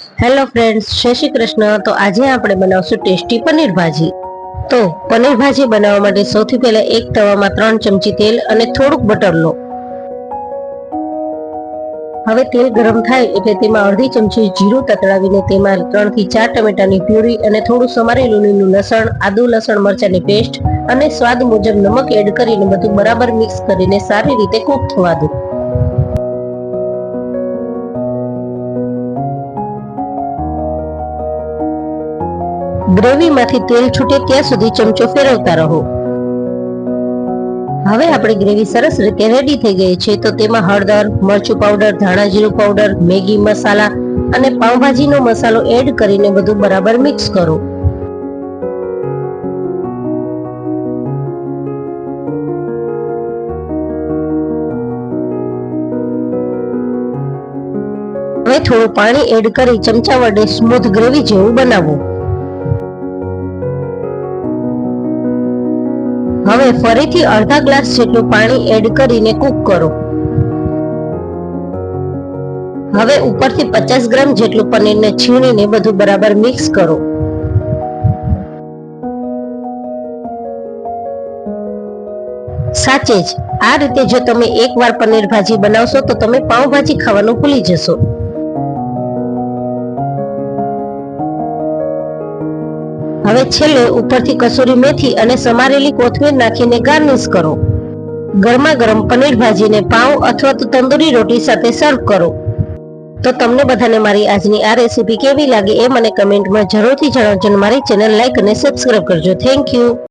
Hello friends, જય શ્રી કૃષ્ણ। તો આજે આપણે બનાવશું ટેસ્ટી પનીર ભાજી। તો પનીર ભાજી બનાવવા માટે સૌથી પહેલા એક તવામાં 3 ચમચી તેલ અને થોડુંક બટર લો। હવે તેલ ગરમ થાય એટલે તેમાં અડધી ચમચી જીરું તતડાવીને તેમાં 3 થી 4 ટમેટાની પ્યુરી અને થોડું સમારેલું લીલું લસણ, આદુ લસણ મરચાંની પેસ્ટ અને સ્વાદ મુજબ નમક એડ કરીને બધું બરાબર મિક્સ કરીને સારી રીતે કૂક થવા દો। ગ્રેવીમાંથી તેલ છૂટે ત્યાં સુધી ચમચો ફેરવતા રહો। હવે આપણી ગ્રેવી સરસ રીતે રેડી થઈ ગઈ છે। તો તેમાં હળદર, મરચું પાવડર, ધાણા જીરું પાવડર, મેગી મસાલા અને પાવભાજીનો મસાલો એડ કરીને બધું બરાબર મિક્સ કરો। હવે થોડું પાણી એડ કરી ચમચા વડે સ્મૂથ ગ્રેવી જેવું બનાવો। હવે ફરીથી અડધા ગ્લાસ જેટલું પાણી એડ કરીને કૂક કરો। હવે ઉપરથી 50 ગ્રામ જેટલું પનીરને છીણીને બધું બરાબર મિક્સ કરો। સાચે જ આ રીતે જો તમે એકવાર પનીર ભાજી બનાવશો તો તમે પાવભાજી ખાવાનું ભૂલી જશો। હવે છેલ્લે ઉપરથી કસૂરી મેથી અને સમારેલી કોથમીર નાખીને ગાર્નિશ કરો। ગરમા ગરમ પનીર ભાજીને પાવ અથવા તો તંદૂરી રોટી સાથે સર્વ કરો। તો તમને બધાને મારી આજની આ રેસીપી કેવી લાગી એ મને કમેન્ટમાં જરૂરથી જણાવજો। મારી ચેનલ લાઈક અને સબસ્ક્રાઇબ કરજો। Thank you.